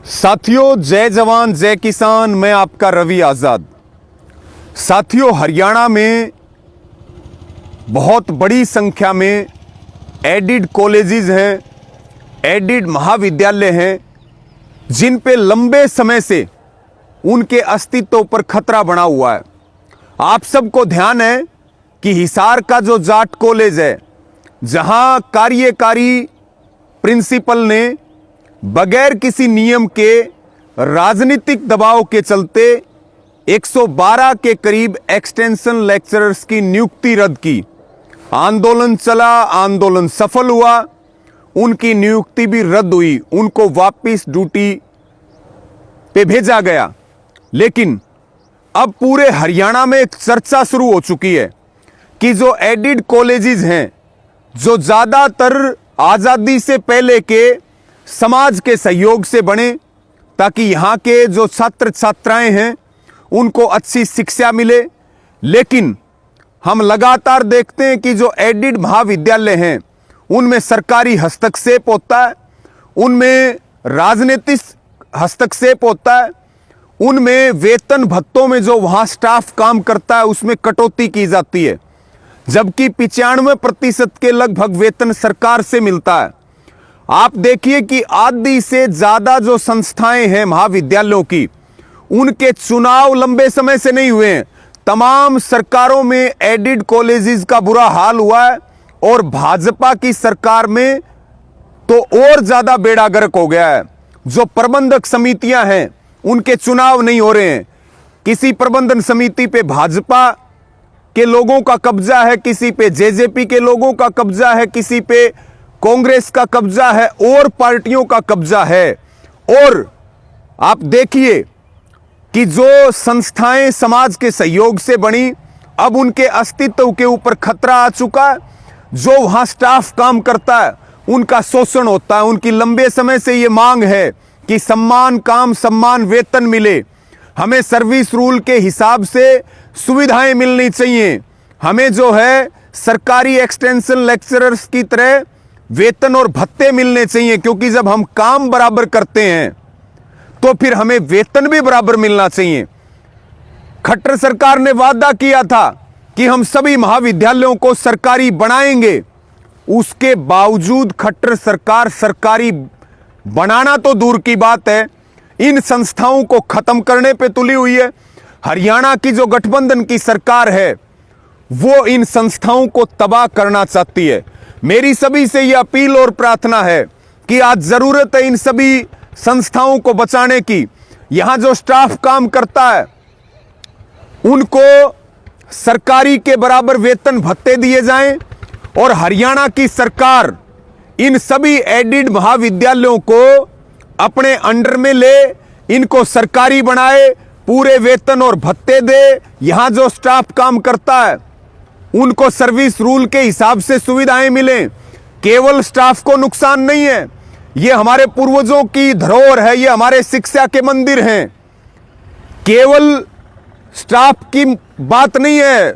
साथियों, जय जवान जय किसान। मैं आपका रवि आजाद। साथियों, हरियाणा में बहुत बड़ी संख्या में एडिड कॉलेजेस हैं, एडिड महाविद्यालय हैं, जिन पे लंबे समय से उनके अस्तित्व पर खतरा बना हुआ है। आप सबको ध्यान है कि हिसार का जो जाट कॉलेज है, जहां कार्यकारी प्रिंसिपल ने बगैर किसी नियम के राजनीतिक दबाव के चलते 112 के करीब एक्सटेंशन लेक्चरर्स की नियुक्ति रद्द की। आंदोलन चला, आंदोलन सफल हुआ, उनकी नियुक्ति भी रद्द हुई, उनको वापस ड्यूटी पे भेजा गया। लेकिन अब पूरे हरियाणा में एक चर्चा शुरू हो चुकी है कि जो एडिड कॉलेजेस हैं, जो ज्यादातर आजादी से पहले के समाज के सहयोग से बने, ताकि यहाँ के जो छात्र छात्राएं हैं उनको अच्छी शिक्षा मिले। लेकिन हम लगातार देखते हैं कि जो एडिड महाविद्यालय हैं उनमें सरकारी हस्तक्षेप होता है, उनमें राजनीतिक हस्तक्षेप होता है, उनमें वेतन भत्तों में जो वहाँ स्टाफ काम करता है उसमें कटौती की जाती है, जबकि 95% के लगभग वेतन सरकार से मिलता है। आप देखिए कि आधी से ज्यादा जो संस्थाएं हैं महाविद्यालयों की, उनके चुनाव लंबे समय से नहीं हुए हैं। तमाम सरकारों में एडिड कॉलेजेस का बुरा हाल हुआ है और भाजपा की सरकार में तो और ज्यादा बेड़ा गर्क हो गया है। जो प्रबंधक समितियां हैं उनके चुनाव नहीं हो रहे हैं। किसी प्रबंधन समिति पे भाजपा के लोगों का कब्जा है, किसी पे जेजेपी के लोगों का कब्जा है, किसी पे कांग्रेस का कब्जा है और पार्टियों का कब्जा है। और आप देखिए कि जो संस्थाएं समाज के सहयोग से बनी, अब उनके अस्तित्व के ऊपर खतरा आ चुका है। जो वहां स्टाफ काम करता है उनका शोषण होता है। उनकी लंबे समय से ये मांग है कि सम्मान काम, सम्मान वेतन मिले, हमें सर्विस रूल के हिसाब से सुविधाएं मिलनी चाहिए, हमें जो है सरकारी एक्सटेंशन लेक्चरर्स की तरह वेतन और भत्ते मिलने चाहिए, क्योंकि जब हम काम बराबर करते हैं तो फिर हमें वेतन भी बराबर मिलना चाहिए। खट्टर सरकार ने वादा किया था कि हम सभी महाविद्यालयों को सरकारी बनाएंगे, उसके बावजूद खट्टर सरकार सरकारी बनाना तो दूर की बात है, इन संस्थाओं को खत्म करने पे तुली हुई है। हरियाणा की जो गठबंधन की सरकार है वो इन संस्थाओं को तबाह करना चाहती है। मेरी सभी से यह अपील और प्रार्थना है कि आज जरूरत है इन सभी संस्थाओं को बचाने की। यहां जो स्टाफ काम करता है उनको सरकारी के बराबर वेतन भत्ते दिए जाएं और हरियाणा की सरकार इन सभी एडिड महाविद्यालयों को अपने अंडर में ले, इनको सरकारी बनाए, पूरे वेतन और भत्ते दे। यहां जो स्टाफ काम करता है उनको सर्विस रूल के हिसाब से सुविधाएं मिलें। केवल स्टाफ को नुकसान नहीं है, ये हमारे पूर्वजों की धरोहर है, ये हमारे शिक्षा के मंदिर हैं। केवल स्टाफ की बात नहीं है,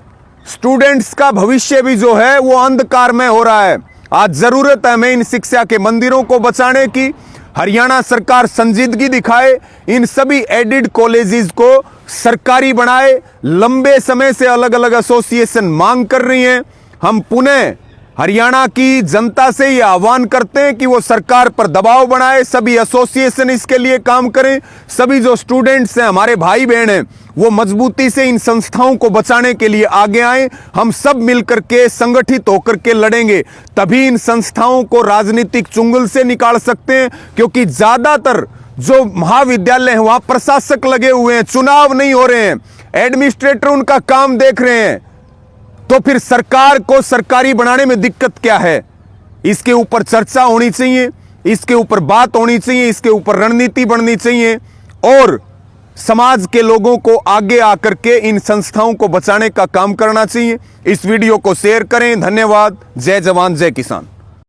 स्टूडेंट्स का भविष्य भी जो है वो अंधकार में हो रहा है। आज जरूरत है हमें इन शिक्षा के मंदिरों को बचाने की। हरियाणा सरकार संजीदगी दिखाए, इन सभी एडिड कॉलेजेस को सरकारी बनाए। लंबे समय से अलग अलग एसोसिएशन मांग कर रही हैं। हम पुनः हरियाणा की जनता से यह आह्वान करते हैं कि वो सरकार पर दबाव बनाए, सभी एसोसिएशन इसके लिए काम करें, सभी जो स्टूडेंट्स हैं, हमारे भाई बहन हैं, वो मजबूती से इन संस्थाओं को बचाने के लिए आगे आए। हम सब मिलकर के संगठित होकर के लड़ेंगे, तभी इन संस्थाओं को राजनीतिक चुंगल से निकाल सकते हैं। क्योंकि ज्यादातर जो महाविद्यालय हैं वहां प्रशासक लगे हुए हैं, चुनाव नहीं हो रहे हैं, एडमिनिस्ट्रेटर उनका काम देख रहे हैं, तो फिर सरकार को सरकारी बनाने में दिक्कत क्या है? इसके ऊपर चर्चा होनी चाहिए, इसके ऊपर बात होनी चाहिए, इसके ऊपर रणनीति बननी चाहिए और समाज के लोगों को आगे आकर के इन संस्थाओं को बचाने का काम करना चाहिए। इस वीडियो को शेयर करें। धन्यवाद। जय जवान जय किसान।